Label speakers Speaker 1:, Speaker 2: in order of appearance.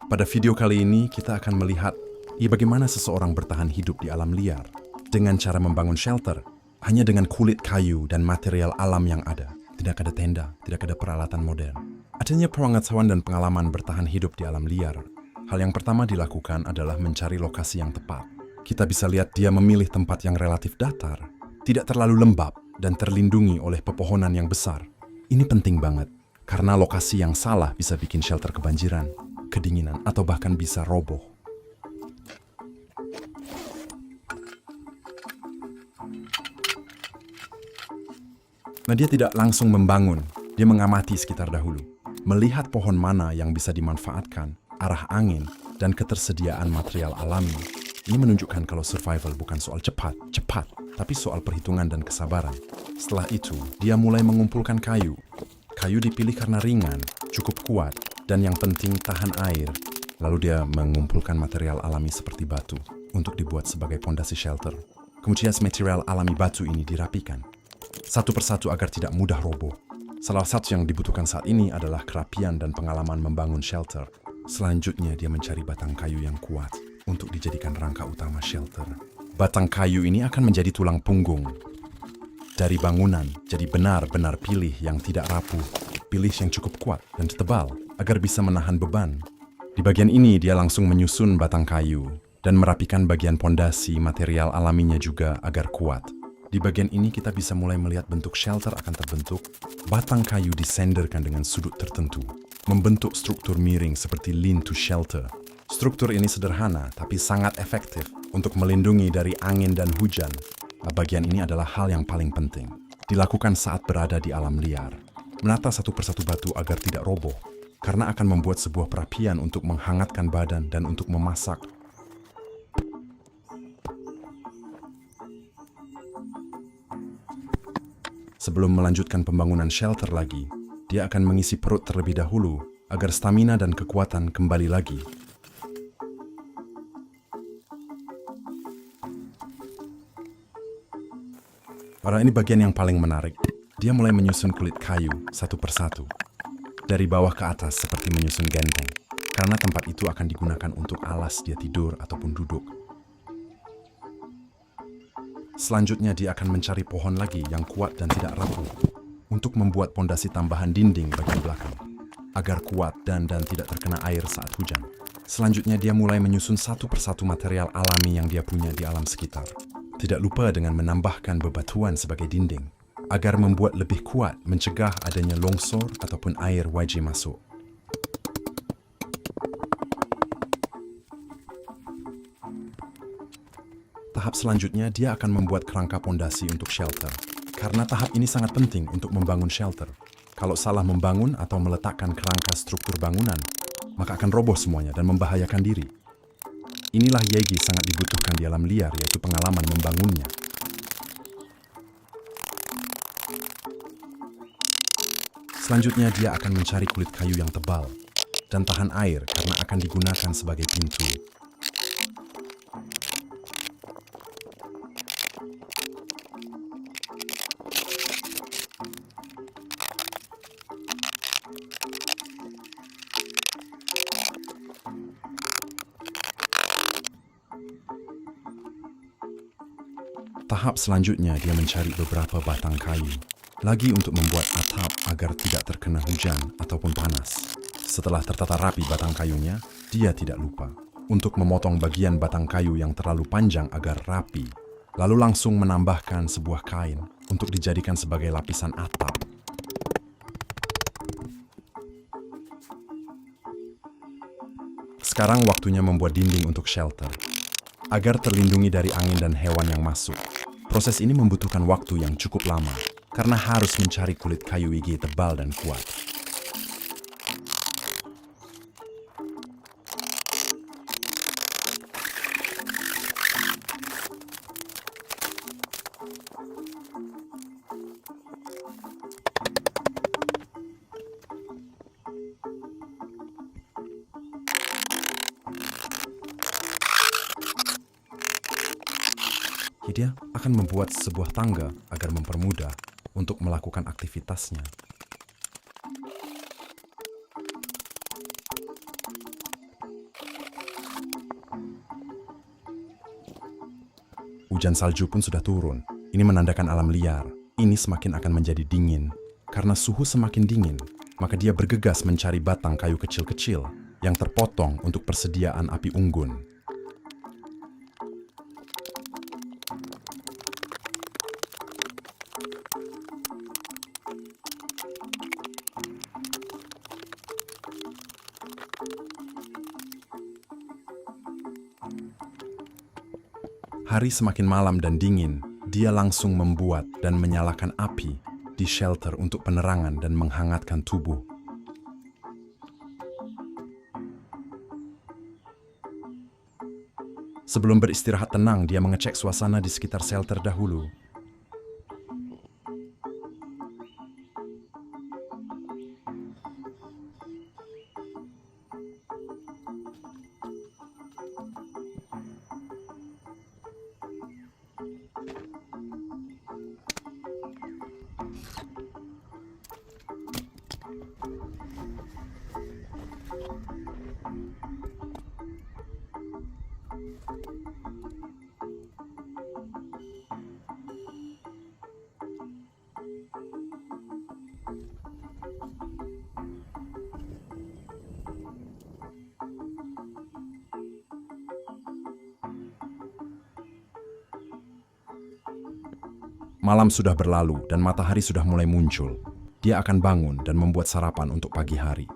Speaker 1: Pada video kali ini kita akan melihat bagaimana seseorang bertahan hidup di alam liar dengan cara membangun shelter hanya dengan kulit kayu dan material alam yang ada. Tidak ada tenda, tidak ada peralatan modern. Adanya pengetahuan dan pengalaman bertahan hidup di alam liar. Hal yang pertama dilakukan adalah mencari lokasi yang tepat. Kita bisa lihat dia memilih tempat yang relatif datar, tidak terlalu lembab, dan terlindungi oleh pepohonan yang besar. Ini penting banget, karena lokasi yang salah bisa bikin shelter kebanjiran, kedinginan, atau bahkan bisa roboh. Nah, dia tidak langsung membangun, dia mengamati sekitar dahulu, melihat pohon mana yang bisa dimanfaatkan, arah angin, dan ketersediaan material alami. Ini menunjukkan kalau survival bukan soal cepat, tapi soal perhitungan dan kesabaran. Setelah itu, dia mulai mengumpulkan kayu. Kayu dipilih karena ringan, cukup kuat, dan yang penting tahan air. Lalu dia mengumpulkan material alami seperti batu untuk dibuat sebagai pondasi shelter. Kemudian material alami batu ini dirapikan satu persatu agar tidak mudah roboh. Salah satu yang dibutuhkan saat ini adalah kerapian dan pengalaman membangun shelter. Selanjutnya dia mencari batang kayu yang kuat untuk dijadikan rangka utama shelter. Batang kayu ini akan menjadi tulang punggung dari bangunan, jadi benar-benar pilih yang tidak rapuh, pilih yang cukup kuat dan tebal agar bisa menahan beban. Di bagian ini dia langsung menyusun batang kayu dan merapikan bagian pondasi material alaminya juga agar kuat. Di bagian ini kita bisa mulai melihat bentuk shelter akan terbentuk. Batang kayu disenderkan dengan sudut tertentu, membentuk struktur miring seperti lean to shelter. Struktur ini sederhana tapi sangat efektif untuk melindungi dari angin dan hujan. Bagian ini adalah hal yang paling penting. Dilakukan saat berada di alam liar. Menata satu persatu batu agar tidak roboh, karena akan membuat sebuah perapian untuk menghangatkan badan dan untuk memasak. Sebelum melanjutkan pembangunan shelter lagi, dia akan mengisi perut terlebih dahulu agar stamina dan kekuatan kembali lagi. Pada ini bagian yang paling menarik. Dia mulai menyusun kulit kayu satu persatu. Dari bawah ke atas seperti menyusun genteng. Karena tempat itu akan digunakan untuk alas dia tidur ataupun duduk. Selanjutnya dia akan mencari pohon lagi yang kuat dan tidak rapuh untuk membuat pondasi tambahan dinding bagian belakang agar kuat dan tidak terkena air saat hujan. Selanjutnya dia mulai menyusun satu persatu material alami yang dia punya di alam sekitar. Tidak lupa dengan menambahkan bebatuan sebagai dinding agar membuat lebih kuat mencegah adanya longsor ataupun air wajib masuk. Tahap selanjutnya dia akan membuat kerangka pondasi untuk shelter. Karena tahap ini sangat penting untuk membangun shelter. Kalau salah membangun atau meletakkan kerangka struktur bangunan, maka akan roboh semuanya dan membahayakan diri. Inilah Yegi sangat dibutuhkan di alam liar, yaitu pengalaman membangunnya. Selanjutnya dia akan mencari kulit kayu yang tebal dan tahan air karena akan digunakan sebagai pintu. Tahap selanjutnya dia mencari beberapa batang kayu lagi untuk membuat atap agar tidak terkena hujan ataupun panas. Setelah tertata rapi batang kayunya, dia tidak lupa untuk memotong bagian batang kayu yang terlalu panjang agar rapi, lalu langsung menambahkan sebuah kain untuk dijadikan sebagai lapisan atap. Sekarang waktunya membuat dinding untuk shelter agar terlindungi dari angin dan hewan yang masuk. Proses ini membutuhkan waktu yang cukup lama karena harus mencari kulit kayu Yegi tebal dan kuat. Dia akan membuat sebuah tangga agar mempermudah untuk melakukan aktivitasnya. Hujan salju pun sudah turun. Ini menandakan alam liar. Ini semakin akan menjadi dingin. Karena suhu semakin dingin, maka dia bergegas mencari batang kayu kecil-kecil yang terpotong untuk persediaan api unggun. Hari semakin malam dan dingin, dia langsung membuat dan menyalakan api di shelter untuk penerangan dan menghangatkan tubuh. Sebelum beristirahat tenang, dia mengecek suasana di sekitar shelter dahulu. Malam sudah berlalu dan matahari sudah mulai muncul. Dia akan bangun dan membuat sarapan untuk pagi hari.